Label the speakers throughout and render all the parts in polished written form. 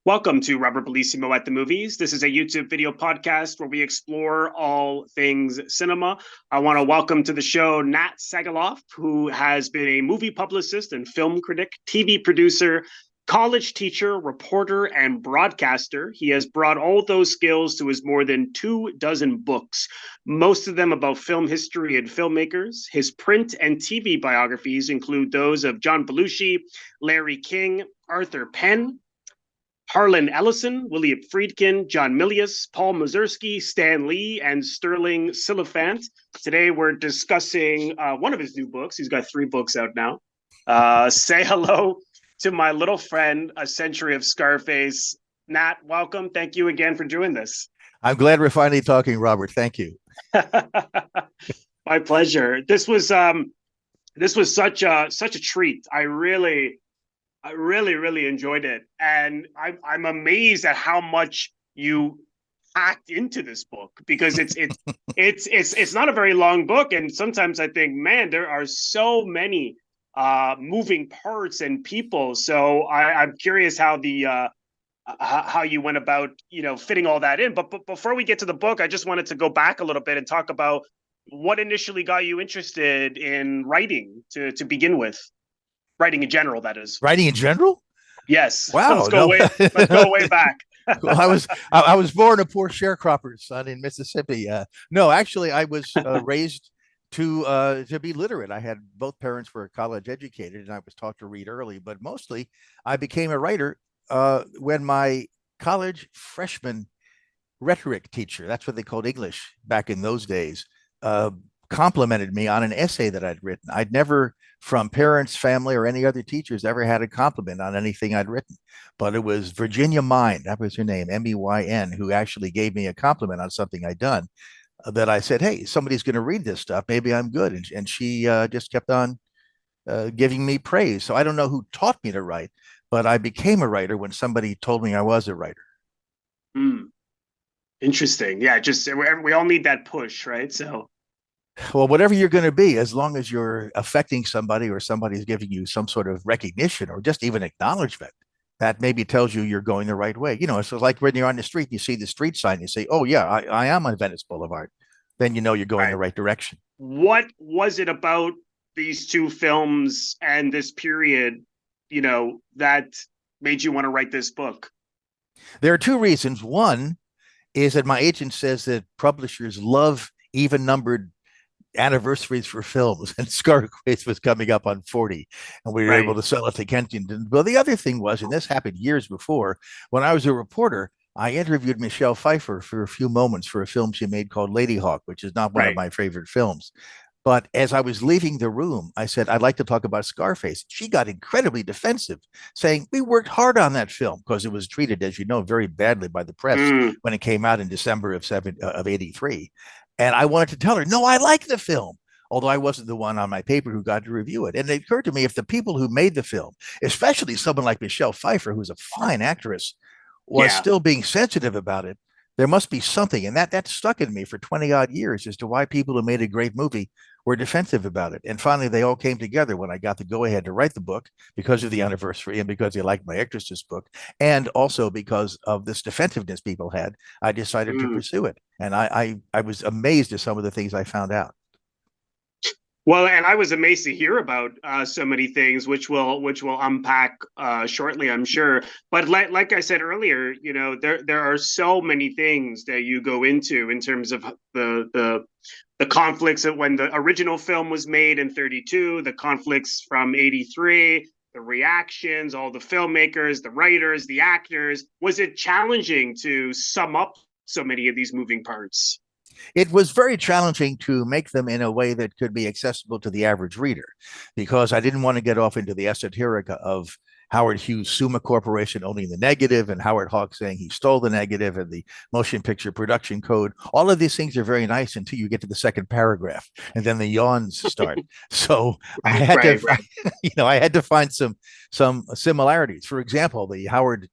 Speaker 1: Welcome to Robert Bellissimo at the Movies. This is a YouTube video podcast where we explore all things cinema. I want to welcome to the show Nat Segaloff, who has been a movie publicist and film critic, TV producer, college teacher, reporter, and broadcaster. He has brought all those skills to his more than 24 books, most of them about film history and filmmakers. His print and TV biographies include those of John Belushi, Larry King, Arthur Penn, Harlan Ellison, William Friedkin, John Milius, Paul Mazursky, Stan Lee, and Sterling Siliphant. Today we're discussing one of his new books. He's got 3 books out now. Say hello to my little friend, A Century of Scarface. Nat, welcome. Thank you again for doing this.
Speaker 2: I'm glad we're finally talking, Robert. Thank you.
Speaker 1: My pleasure. This was such a treat. I really enjoyed it, and I'm amazed at how much you packed into this book, because it's not a very long book, and sometimes I think, man, there are so many moving parts and people. So I'm curious how how you went about fitting all that in. But before we get to the book, I just wanted to go back a little bit and talk about what initially got you interested in writing to begin with. Writing in general, that is.
Speaker 2: Writing in general?
Speaker 1: Yes.
Speaker 2: Wow.
Speaker 1: Let's go way back.
Speaker 2: Well, I was born a poor sharecropper's son in Mississippi. No, actually, I was raised to be literate. I had both parents were college educated, and I was taught to read early. But mostly, I became a writer when my college freshman rhetoric teacher, that's what they called English back in those days, complimented me on an essay that I'd written. I'd never, from parents, family, or any other teachers, ever had a compliment on anything I'd written. But it was Virginia Mine, that was her name, M-E-Y-N, who actually gave me a compliment on something I'd done, that I said, hey, somebody's going to read this stuff. Maybe I'm good. And she just kept on giving me praise. So I don't know who taught me to write, but I became a writer when somebody told me I was a writer.
Speaker 1: Interesting. Yeah, just we all need that push, right? So.
Speaker 2: Well, whatever you're going to be, as long as you're affecting somebody or somebody's giving you some sort of recognition or just even acknowledgement, that maybe tells you you're going the right way. It's like when you're on the street, you see the street sign, you say, oh, yeah, I am on Venice Boulevard. Then you know you're going the right direction.
Speaker 1: What was it about these 2 films and this period, that made you want to write this book?
Speaker 2: There are 2 reasons. One is that my agent says that publishers love even-numbered anniversaries for films, and Scarface was coming up on 40, and we were able to sell it to Kensington. Well, the other thing was, and this happened years before, when I was a reporter, I interviewed Michelle Pfeiffer for a few moments for a film she made called Lady Hawk, which is not one of my favorite films. But as I was leaving the room, I said, I'd like to talk about Scarface. She got incredibly defensive, saying, we worked hard on that film, because it was treated, as you know, very badly by the press when it came out in December of 83. And I wanted to tell her, no, I like the film, although I wasn't the one on my paper who got to review it. And it occurred to me, if the people who made the film, especially someone like Michelle Pfeiffer, who's a fine actress, was still being sensitive about it, there must be something. And that stuck in me for 20 odd years as to why people who made a great movie were defensive about it. And finally, they all came together when I got the go ahead to write the book, because of the anniversary and because they liked my actress's book. And also because of this defensiveness people had, I decided to pursue it. And I was amazed at some of the things I found out.
Speaker 1: Well, and I was amazed to hear about so many things, which we'll unpack shortly, I'm sure. But like I said earlier, there are so many things that you go into in terms of the conflicts of when the original film was made in 32, the conflicts from 83, the reactions, all the filmmakers, the writers, the actors. Was it challenging to sum up so many of these moving parts?
Speaker 2: It was very challenging to make them in a way that could be accessible to the average reader, because I didn't want to get off into the esoterica of Howard Hughes' Summa Corporation owning the negative, and Howard Hawks saying he stole the negative, and the motion picture production code. All of these things are very nice until you get to the second paragraph, and then the yawns start. So I had I had to find some similarities. For example, the Howard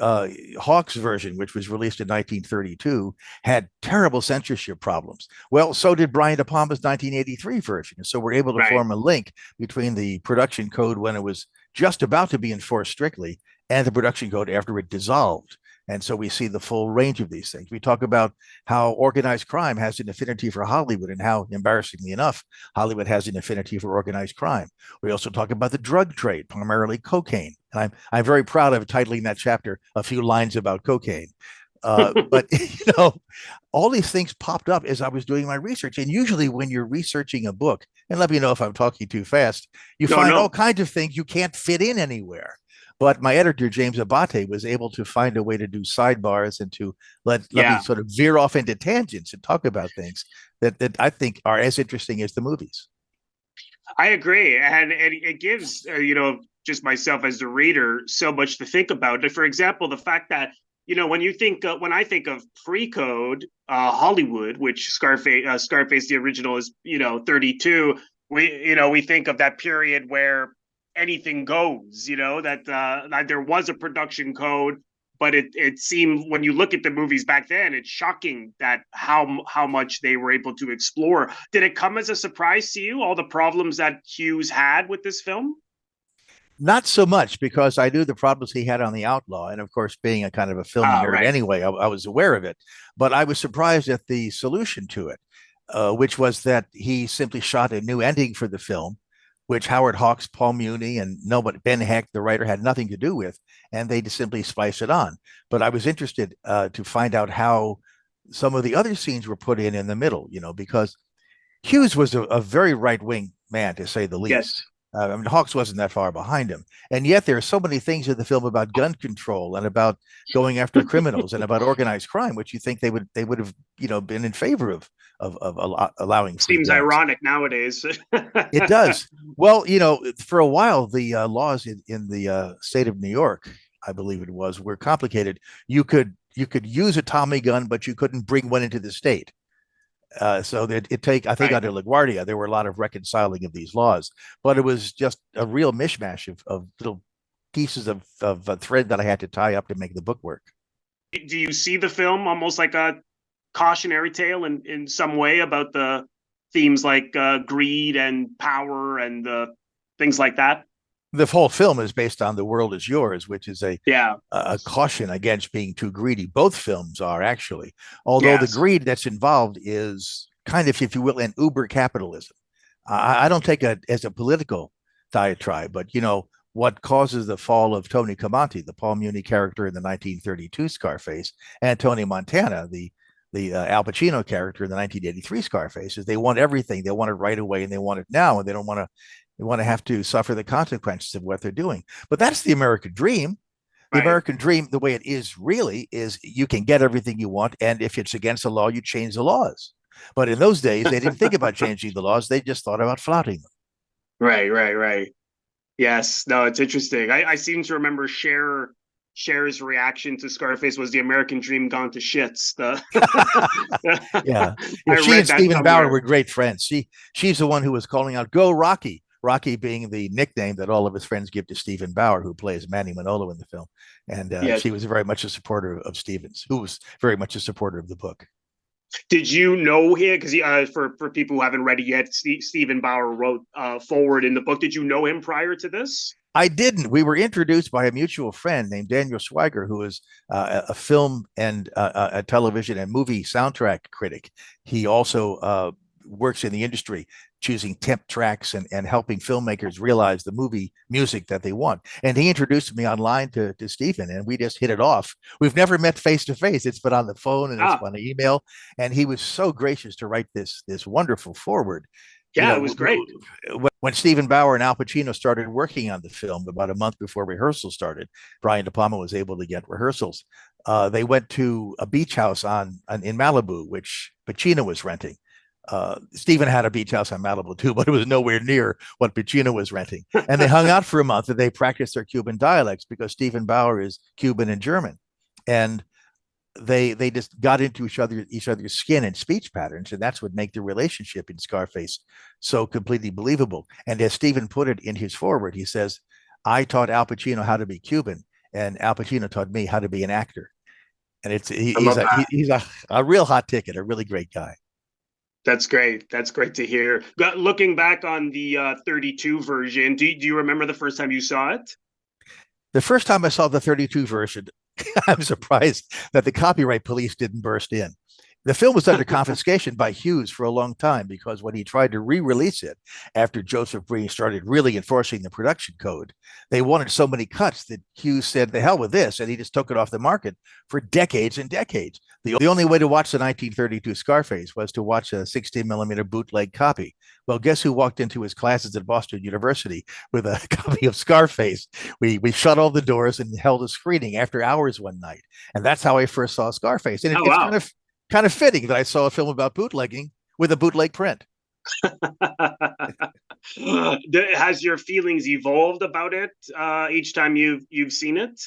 Speaker 2: Hawks version, which was released in 1932, had terrible censorship problems. Well, so did Brian De Palma's 1983 version. So we're able to form a link between the production code when it was just about to be enforced strictly and the production code after it dissolved. And so we see the full range of these things. We talk about how organized crime has an affinity for Hollywood and how, embarrassingly enough, Hollywood has an affinity for organized crime. We also talk about the drug trade, primarily cocaine. And I'm very proud of titling that chapter "A Few Lines About Cocaine." But all these things popped up as I was doing my research. And usually, when you're researching a book, and let me know if I'm talking too fast, you find all kinds of things you can't fit in anywhere. But my editor, James Abate, was able to find a way to do sidebars and to let me sort of veer off into tangents and talk about things that I think are as interesting as the movies.
Speaker 1: I agree. And it gives, just myself as the reader, so much to think about. For example, the fact that, when I think of pre-code Hollywood, which Scarface, the original is, 32, we think of that period where anything goes, that there was a production code, but it seemed, when you look at the movies back then, it's shocking that how much they were able to explore. Did it come as a surprise to you, all the problems that Hughes had with this film?
Speaker 2: Not so much, because I knew the problems he had on The Outlaw. And of course, being a kind of a film nerd
Speaker 1: Right.
Speaker 2: anyway, I was aware of it. But I was surprised at the solution to it, which was that he simply shot a new ending for the film, which Howard Hawks, Paul Muni, and nobody, Ben Heck, the writer, had nothing to do with. And they just simply splice it on. But I was interested to find out how some of the other scenes were put in the middle, because Hughes was a very right wing man, to say the least.
Speaker 1: Yes.
Speaker 2: I mean, Hawks wasn't that far behind him, and yet there are so many things in the film about gun control and about going after criminals and about organized crime, which you think they would have been in favor of allowing free
Speaker 1: Seems
Speaker 2: guns.
Speaker 1: ironic nowadays.
Speaker 2: It does. Well, for a while the laws in the state of New York, I believe it was, were complicated. You could use a Tommy gun, but you couldn't bring one into the state. So that I think under LaGuardia, there were a lot of reconciling of these laws, but it was just a real mishmash of little pieces of a thread that I had to tie up to make the book work.
Speaker 1: Do you see the film almost like a cautionary tale in some way about the themes like greed and power and things like that?
Speaker 2: The whole film is based on "The World Is Yours," which is a
Speaker 1: Yeah.
Speaker 2: caution against being too greedy. Both films are, actually, although the greed that's involved is kind of, if you will, an uber capitalism. I don't take it as a political diatribe, but what causes the fall of Tony Camonte, the Paul Muni character in the 1932 Scarface, and Tony Montana, the Al Pacino character in the 1983 Scarface, is they want everything. They want it right away, and they want it now, and they don't want to. They want to have to suffer the consequences of what they're doing. But that's the American dream. The American dream, the way it is really, is you can get everything you want, and if it's against the law, you change the laws. But in those days, they didn't think about changing the laws. They just thought about flouting them.
Speaker 1: Right. Yes. No, it's interesting. I seem to remember Cher's reaction to Scarface was the American dream gone to shits.
Speaker 2: Yeah. She and Stephen Bauer were great friends. She's the one who was calling out, "Go Rocky." Rocky being the nickname that all of his friends give to Stephen Bauer, who plays Manny Manolo in the film. And she was very much a supporter of Stevens, who was very much a supporter of the book.
Speaker 1: Did you know him? Because for people who haven't read it yet, Stephen Bauer wrote forward in the book. Did you know him prior to this?
Speaker 2: I didn't. We were introduced by a mutual friend named Daniel Schweiger, who is a film and a television and movie soundtrack critic. He also works in the industry, choosing temp tracks and helping filmmakers realize the movie music that they want. And he introduced me online to Stephen, and we just hit it off. We've never met face to face. It's been on the phone and it's on the email. And he was so gracious to write this wonderful foreword.
Speaker 1: Yeah, it was great.
Speaker 2: When Stephen Bauer and Al Pacino started working on the film about a month before rehearsals started, Brian De Palma was able to get rehearsals. They went to a beach house in Malibu, which Pacino was renting. Stephen had a beach house on Malibu too, but it was nowhere near what Pacino was renting. And they hung out for a month and they practiced their Cuban dialects, because Stephen Bauer is Cuban and German. And they just got into each other's skin and speech patterns, and that's what made the relationship in Scarface so completely believable. And as Stephen put it in his foreword, he says, "I taught Al Pacino how to be Cuban, and Al Pacino taught me how to be an actor." And he's a real hot ticket, a really great guy.
Speaker 1: That's great. That's great to hear. Looking back on the 32 version, do you remember the first time you saw it?
Speaker 2: The first time I saw the 32 version, I'm surprised that the copyright police didn't burst in. The film was under confiscation by Hughes for a long time because when he tried to re-release it after Joseph Breen started really enforcing the production code, they wanted so many cuts that Hughes said, "The hell with this," and he just took it off the market for decades and decades. The only way to watch the 1932 Scarface was to watch a 16 millimeter bootleg copy. Well, guess who walked into his classes at Boston University with a copy of Scarface? We shut all the doors and held a screening after hours one night, and that's how I first saw Scarface. And
Speaker 1: Oh
Speaker 2: it's
Speaker 1: wow.
Speaker 2: kind of fitting that I saw a film about bootlegging with a bootleg print.
Speaker 1: Has your feelings evolved about it each time you've seen it?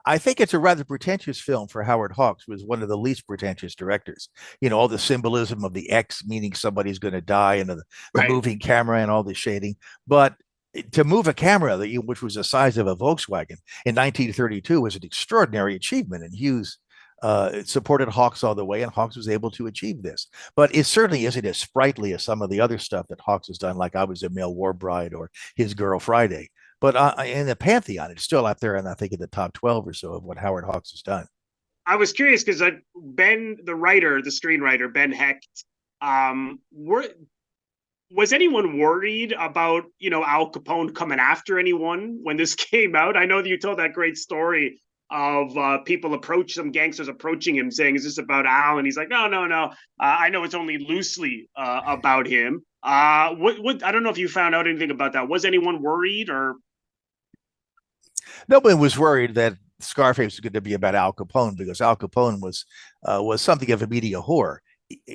Speaker 2: I think it's a rather pretentious film for Howard Hawks, who was one of the least pretentious directors. You know, all the symbolism of the X, meaning somebody's going to die, and the
Speaker 1: Right.
Speaker 2: moving camera and all the shading. But to move a camera, which was the size of a Volkswagen in 1932, was an extraordinary achievement. And Hughes supported Hawks all the way, and Hawks was able to achieve this. But it certainly isn't as sprightly as some of the other stuff that Hawks has done, like I Was a Male War Bride or His Girl Friday. But in the pantheon, it's still up there, and I think in the top 12 or so of what Howard Hawks has done.
Speaker 1: I was curious because Ben, the writer, the screenwriter, Ben Hecht, were was anyone worried about Al Capone coming after anyone when this came out? I know that you told that great story of some gangsters approaching him saying, "Is this about Al?" And he's like, "No, no, no. I know it's only loosely about him." What I don't know if you found out anything about that. Was anyone worried or?
Speaker 2: Nobody was worried that Scarface was going to be about Al Capone because Al Capone was something of a media whore,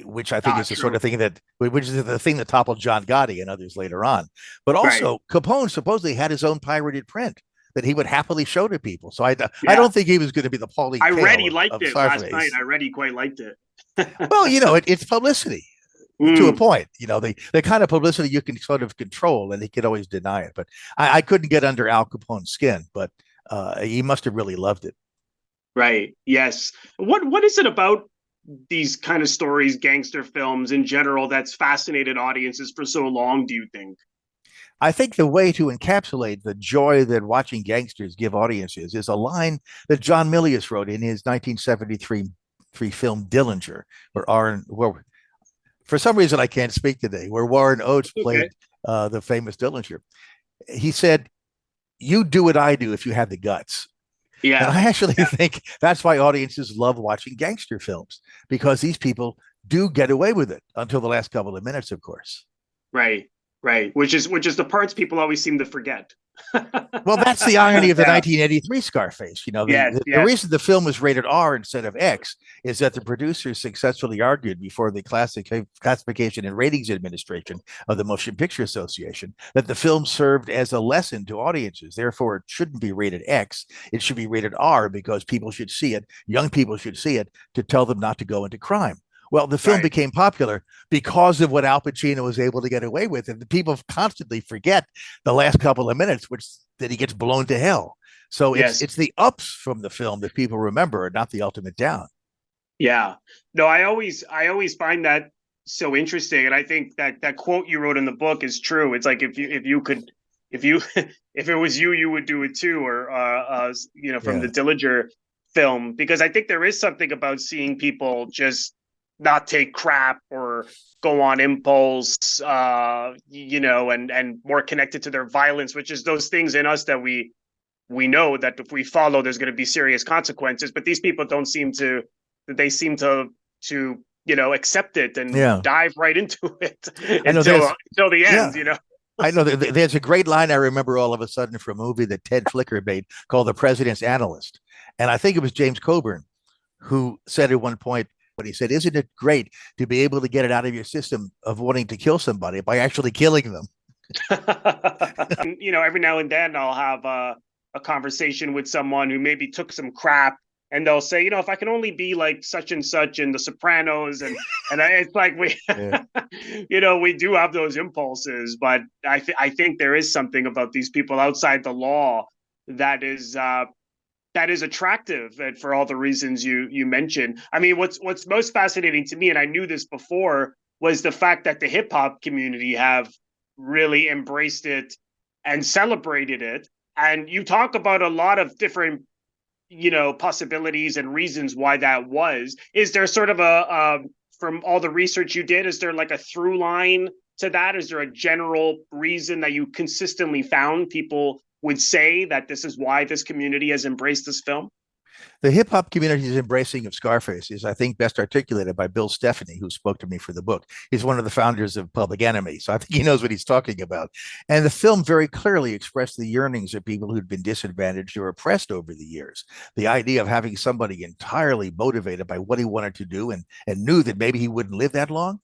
Speaker 2: which I think is the sort
Speaker 1: True.
Speaker 2: of thing which is the thing that toppled John Gotti and others later on. But
Speaker 1: Right.
Speaker 2: also, Capone supposedly had his own pirated print that he would happily show to people. So I
Speaker 1: Yeah.
Speaker 2: don't think he was going to be the Pauline
Speaker 1: I read
Speaker 2: Kael
Speaker 1: he liked
Speaker 2: of
Speaker 1: it last night.
Speaker 2: Scarface.
Speaker 1: I read he quite liked it.
Speaker 2: Well, it's publicity to a
Speaker 1: Mm,
Speaker 2: point. The kind of publicity you can sort of control, and he could always deny it. But I couldn't get under Al Capone's skin, but he must have really loved it.
Speaker 1: right. Yes. What is it about these kind of stories, gangster films in general, that's fascinated audiences for so long, do you think?
Speaker 2: I think the way to encapsulate the joy that watching gangsters give audiences is a line that John Milius wrote in his 1973 film Dillinger, where for some reason I can't speak today, where Warren Oates
Speaker 1: Okay.
Speaker 2: played the famous Dillinger. He said, "You do what I do if you have the guts." And
Speaker 1: Yeah.
Speaker 2: I actually
Speaker 1: Yeah.
Speaker 2: think that's why audiences love watching gangster films, because these people do get away with it until the last couple of minutes, of course.
Speaker 1: Right. Right. Which is the parts people always seem to forget.
Speaker 2: Well, that's the irony of the
Speaker 1: Yeah.
Speaker 2: 1983 Scarface.
Speaker 1: Yes.
Speaker 2: The
Speaker 1: Yes.
Speaker 2: reason the film was rated R instead of X is that the producers successfully argued before the Classification and Ratings Administration of the Motion Picture Association that the film served as a lesson to audiences. Therefore, it shouldn't be rated X. It should be rated R because people should see it, young people should see it, to tell them not to go into crime. Well, the film
Speaker 1: Right.
Speaker 2: became popular because of what Al Pacino was able to get away with, and the people constantly forget the last couple of minutes, which that he gets blown to hell. So
Speaker 1: Yes.
Speaker 2: it's the ups from the film that people remember, not the ultimate down.
Speaker 1: Yeah. No, I always find that so interesting. And I think that quote you wrote in the book is true. It's like if you if it was you, you would do it too, or from the
Speaker 2: Yeah.
Speaker 1: Dillinger film, because I think there is something about seeing people just not take crap or go on impulse, and more connected to their violence, which is those things in us that we know that if we follow, there's going to be serious consequences. But these people don't seem to. They seem to accept it and
Speaker 2: Yeah.
Speaker 1: dive right into it
Speaker 2: I know
Speaker 1: until the end.
Speaker 2: yeah. I know there's a great line I remember all of a sudden from a movie that Ted Flicker made called The President's Analyst. And I think it was James Coburn who said at one point, but he said, "Isn't it great to be able to get it out of your system of wanting to kill somebody by actually killing them?"
Speaker 1: Every now and then I'll have a conversation with someone who maybe took some crap, and they'll say, if I can only be like such and such in The Sopranos, and it's like
Speaker 2: Yeah.
Speaker 1: we do have those impulses, but I think there is something about these people outside the law that is attractive, and for all the reasons you mentioned. I mean, what's most fascinating to me, and I knew this before, was the fact that the hip hop community have really embraced it and celebrated it. And you talk about a lot of different, possibilities and reasons why that was. Is there sort of from all the research you did, is there like a through line to that? Is there a general reason that you consistently found people would say that this is why this community has embraced this film?
Speaker 2: The hip hop community's embracing of Scarface is, I think, best articulated by Bill Stephanie, who spoke to me for the book. He's one of the founders of Public Enemy, so I think he knows what he's talking about. And the film very clearly expressed the yearnings of people who'd been disadvantaged or oppressed over the years. The idea of having somebody entirely motivated by what he wanted to do and knew that maybe he wouldn't live that long,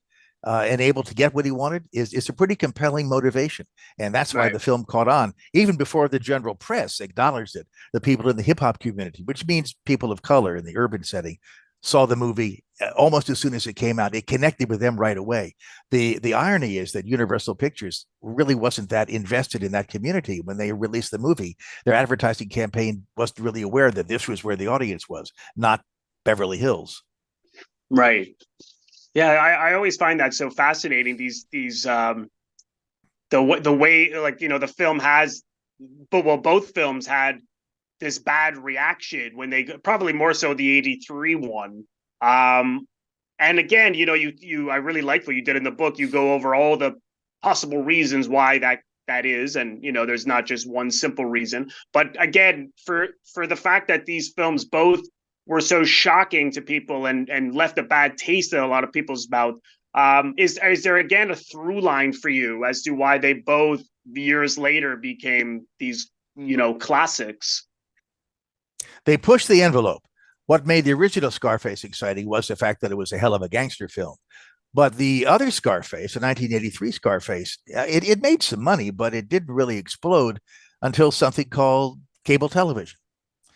Speaker 2: and able to get what he wanted is a pretty compelling motivation. And that's why the film caught on, even before the general press acknowledged it. The people in the hip hop community, which means people of color in the urban setting, saw the movie almost as soon as it came out. It connected with them right away. The irony is that Universal Pictures really wasn't that invested in that community when they released the movie. Their advertising campaign wasn't really aware that this was where the audience was, not Beverly Hills.
Speaker 1: Right. Yeah, I always find that so fascinating. The way, like, the film has, both films had this bad reaction when they, probably more so the 83 one. And again, I really like what you did in the book. You go over all the possible reasons why that is, and there's not just one simple reason. But again, for the fact that these films both were so shocking to people and left a bad taste in a lot of people's mouth. Is there again a through line for you as to why they both years later became these, classics?
Speaker 2: They pushed the envelope. What made the original Scarface exciting was the fact that it was a hell of a gangster film. But the other Scarface, the 1983 Scarface, it made some money, but it didn't really explode until something called cable television.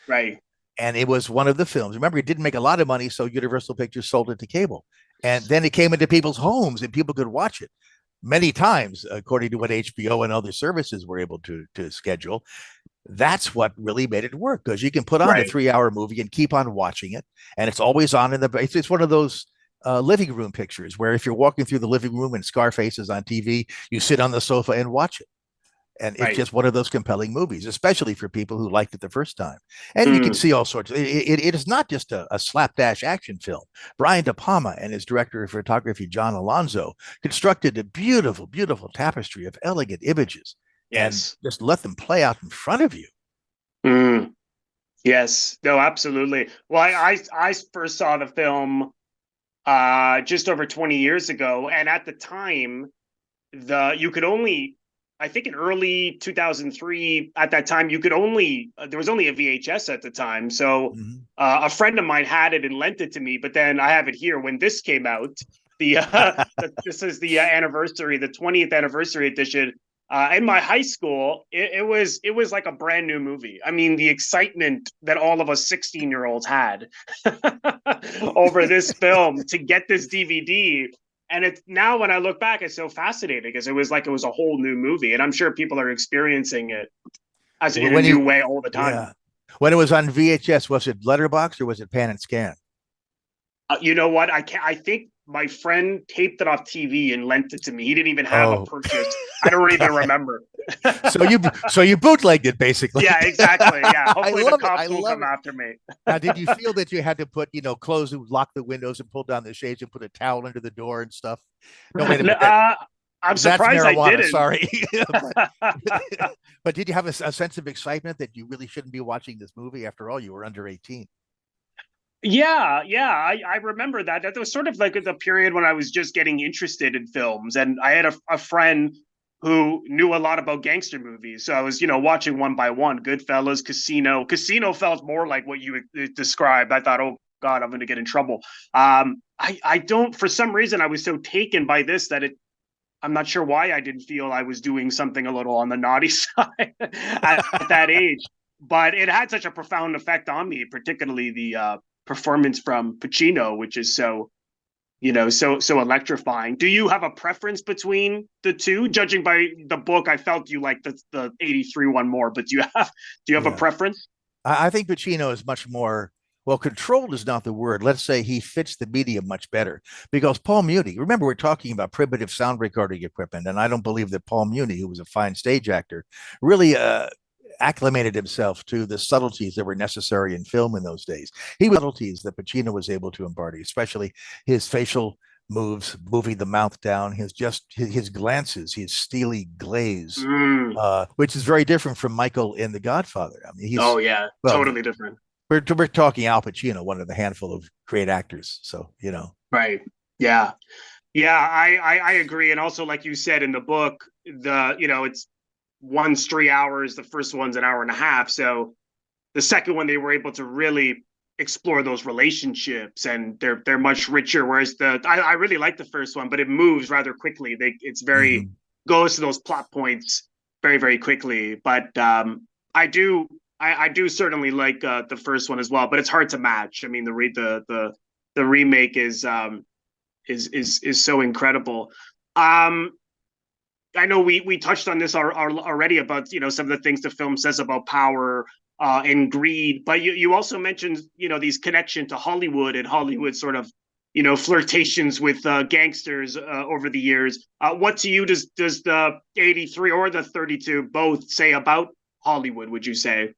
Speaker 1: Right.
Speaker 2: And it was one of the films. Remember, it didn't make a lot of money, so Universal Pictures sold it to cable. And then it came into people's homes and people could watch it many times, according to what HBO and other services were able to schedule. That's what really made it work, because you can put on a 3-hour movie and keep on watching it. And it's always on in the, it's one of those living room pictures where if you're walking through the living room and Scarface is on TV, you sit on the sofa and watch it. And it's just one of those compelling movies, especially for people who liked it the first time. And you can see all sorts. It is not just a slapdash action film. Brian De Palma and his director of photography, John Alonzo, constructed a beautiful, beautiful tapestry of elegant images. Yes. And just let them play out in front of you.
Speaker 1: Yes. No, absolutely. Well, I first saw the film just over 20 years ago. And at the time, you could only, I think in early 2003, at that time, you could only, there was only a VHS at the time. So a friend of mine had it and lent it to me, but then I have it here. When this came out, this is the anniversary, the 20th anniversary edition. In my high school, it was like a brand new movie. I mean, the excitement that all of us 16-year-olds had over this film to get this DVD. And it's now, when I look back, it's so fascinating because it was a whole new movie, and I'm sure people are experiencing it as in a new way all the time. Yeah.
Speaker 2: When it was on VHS, was it letterbox or was it pan and scan?
Speaker 1: You know what? I think my friend taped it off TV and lent it to me. He didn't even have a purchase. I don't even remember.
Speaker 2: So you bootlegged it, basically.
Speaker 1: Yeah, exactly. Yeah. Hopefully the cops will come after me.
Speaker 2: Now, did you feel that you had to put, close and lock the windows and pull down the shades and put a towel under the door and stuff? No, wait a minute.
Speaker 1: I'm surprised I didn't.
Speaker 2: Sorry. But did you have a sense of excitement that you really shouldn't be watching this movie? After all, you were under 18.
Speaker 1: Yeah, I remember that. That was sort of like the period when I was just getting interested in films, and I had a friend who knew a lot about gangster movies. So I was, watching one by one. Goodfellas, Casino. Casino felt more like what you described. I thought, oh God, I'm going to get in trouble. I don't, for some reason, I was so taken by this that I'm not sure why I didn't feel I was doing something a little on the naughty side at that age. But it had such a profound effect on me, particularly the performance from Pacino, which is so electrifying. Do you have a preference between the two? Judging by the book, I felt you liked the 83 one more, but do you have a preference?
Speaker 2: I think Pacino is much more, well, controlled is not the word. Let's say he fits the medium much better, because Paul Muni, remember, we're talking about primitive sound recording equipment, and I don't believe that Paul Muni, who was a fine stage actor, really acclimated himself to the subtleties that were necessary in film in those days. He was subtleties that Pacino was able to embody, especially his facial moves, moving the mouth down, his glances, his steely glaze, which is very different from Michael in The Godfather. I mean,
Speaker 1: Oh yeah,
Speaker 2: well,
Speaker 1: totally different.
Speaker 2: we're talking Al Pacino, one of the handful of great actors. So
Speaker 1: Right. Yeah. Yeah, I agree. And also, like you said in the book, it's one's 3 hours, the first one's an hour and a half. So the second one, they were able to really explore those relationships, and they're much richer. Whereas I really like the first one, but it moves rather quickly. It's very goes to those plot points very, very quickly. But I do I do certainly like the first one as well. But it's hard to match. I mean, the remake is so incredible. I know we touched on this already about some of the things the film says about power and greed, but you also mentioned these connection to Hollywood and Hollywood sort of flirtations with gangsters over the years. What to you does the 83 or the 32 both say about Hollywood? Would you say?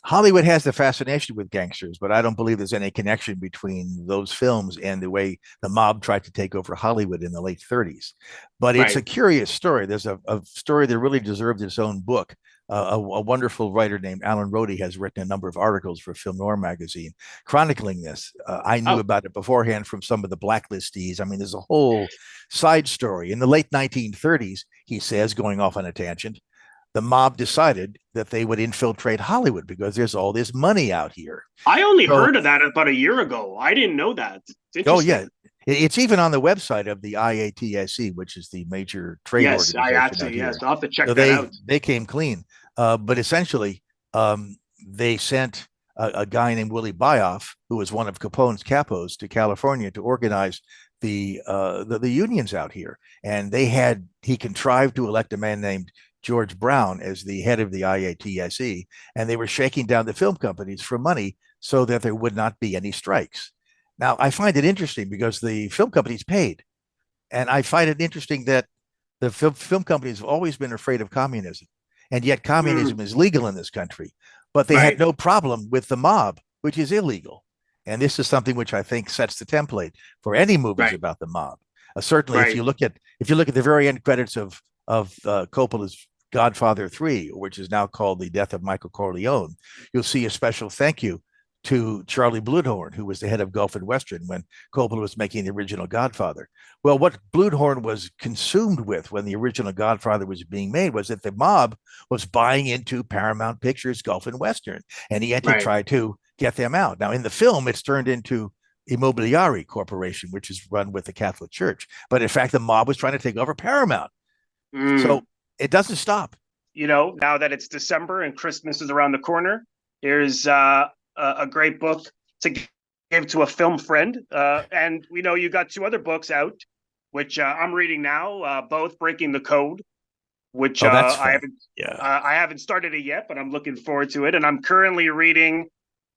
Speaker 2: Hollywood has the fascination with gangsters, but I don't believe there's any connection between those films and the way the mob tried to take over Hollywood in the late 30s. But it's
Speaker 1: Right.
Speaker 2: a curious story. There's a story that really deserved its own book. A wonderful writer named Alan Rhodey has written a number of articles for Film Noir magazine chronicling this. I knew
Speaker 1: Oh,
Speaker 2: about it beforehand from some of the blacklistees. I mean, there's a whole side story. In the late 1930s, he says, going off on a tangent, the mob decided that they would infiltrate Hollywood because there's all this money out here.
Speaker 1: I only
Speaker 2: So,
Speaker 1: heard of that about a year ago. I didn't know that. It's
Speaker 2: oh
Speaker 1: interesting.
Speaker 2: yeah, it's even on the website of the IATSE, which is the major trade
Speaker 1: Yes, I
Speaker 2: organization out
Speaker 1: actually, yes,
Speaker 2: here.
Speaker 1: I'll have to check
Speaker 2: So
Speaker 1: that out.
Speaker 2: they came clean, but essentially they sent a guy named Willie Byoff, who was one of Capone's capos, to California to organize the unions out here, and he contrived to elect a man named George Brown as the head of the IATSE, and they were shaking down the film companies for money so that there would not be any strikes. Now, I find it interesting because the film companies paid, and I find it interesting that the film companies have always been afraid of communism, and yet communism is legal in this country, but they had
Speaker 1: Right,
Speaker 2: no problem with the mob, which is illegal. And this is something which I think sets the template for any movies
Speaker 1: right,
Speaker 2: about the mob. Certainly,
Speaker 1: right.
Speaker 2: if you look at the very end credits of Coppola's Godfather 3, which is now called The Death of Michael Corleone, you'll see a special thank you to Charlie Bluhdorn, who was the head of Gulf and Western when Coppola was making the original Godfather. Well, what Bluhdorn was consumed with when the original Godfather was being made was that the mob was buying into Paramount Pictures, Gulf and Western, and he had to
Speaker 1: Right.
Speaker 2: try to get them out. Now, in the film, it's turned into Immobiliari Corporation, which is run with the Catholic Church. But in fact, the mob was trying to take over Paramount.
Speaker 1: Mm.
Speaker 2: So it doesn't stop.
Speaker 1: Now that it's December and Christmas is around the corner, here's a great book to give to a film friend. And we know you got two other books out, which I'm reading now, both Breaking the Code, which
Speaker 2: Oh, that's fun. Yeah.
Speaker 1: I haven't started it yet, but I'm looking forward to it. And I'm currently reading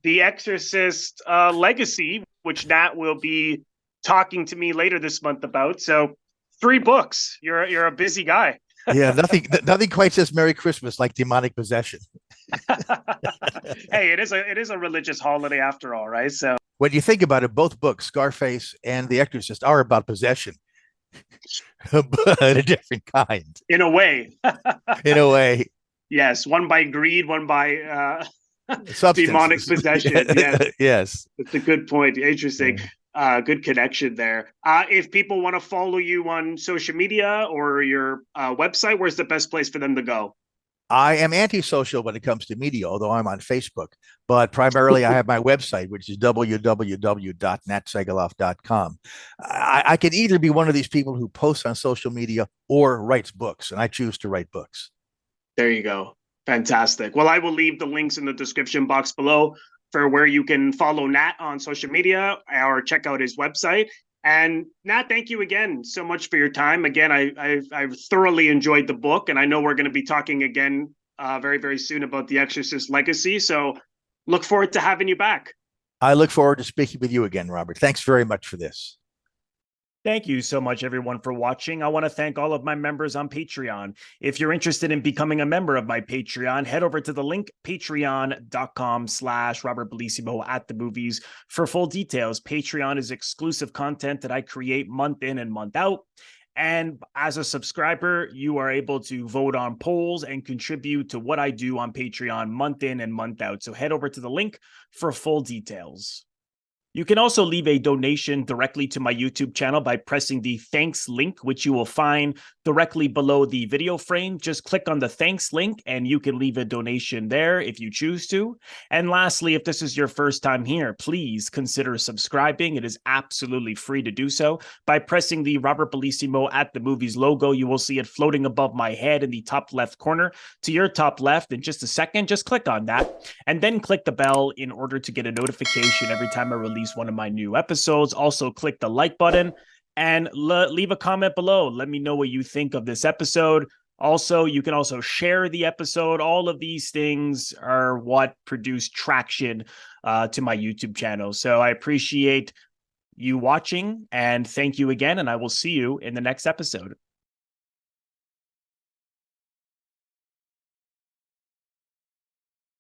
Speaker 1: The Exorcist Legacy, which Nat will be talking to me later this month about. So 3 books. You're a busy guy.
Speaker 2: Yeah, nothing quite says Merry Christmas like demonic possession.
Speaker 1: Hey, it is a religious holiday after all, right? So
Speaker 2: When you think about it, both books, Scarface and The Exorcist, are about possession, but a different kind,
Speaker 1: in a way,
Speaker 2: in a way.
Speaker 1: yes, one by greed, one by demonic
Speaker 2: Substances.
Speaker 1: possession. Yes,
Speaker 2: Yes.
Speaker 1: it's a good point. Interesting. Good connection there. If people want to follow you on social media or your website, where's the best place for them to go?
Speaker 2: I am antisocial when it comes to media, although I'm on Facebook. But primarily, I have my website, which is www.natsegaloff.com. I can either be one of these people who posts on social media or writes books, and I choose to write books.
Speaker 1: There you go. Fantastic. Well, I will leave the links in the description box below for where you can follow Nat on social media or check out his website. And Nat, thank you again so much for your time. Again, I've thoroughly enjoyed the book, and I know we're going to be talking again very, very soon about The Exorcist Legacy. So look forward to having you back.
Speaker 2: I look forward to speaking with you again, Robert. Thanks very much for this.
Speaker 3: Thank you so much, everyone, for watching. I want to thank all of my members on Patreon. If you're interested in becoming a member of my Patreon, head over to the link, patreon.com/Robert Bellissimo at the movies for full details. Patreon is exclusive content that I create month in and month out. And as a subscriber, you are able to vote on polls and contribute to what I do on Patreon month in and month out. So head over to the link for full details. You can also leave a donation directly to my YouTube channel by pressing the thanks link, which you will find directly below the video frame. Just click on the thanks link and you can leave a donation there if you choose to. And lastly, if this is your first time here, please consider subscribing. It is absolutely free to do so. By pressing the Robert Bellissimo at the movies logo, you will see it floating above my head in the top left corner to your top left. In just a second, just click on that and then click the bell in order to get a notification every time I release one of my new episodes. Also, click the like button and leave a comment below. Let me know what you think of this episode. Also, you can also share the episode. All of these things are what produce traction to my YouTube channel. So I appreciate you watching and thank you again. And I will see you in the next episode.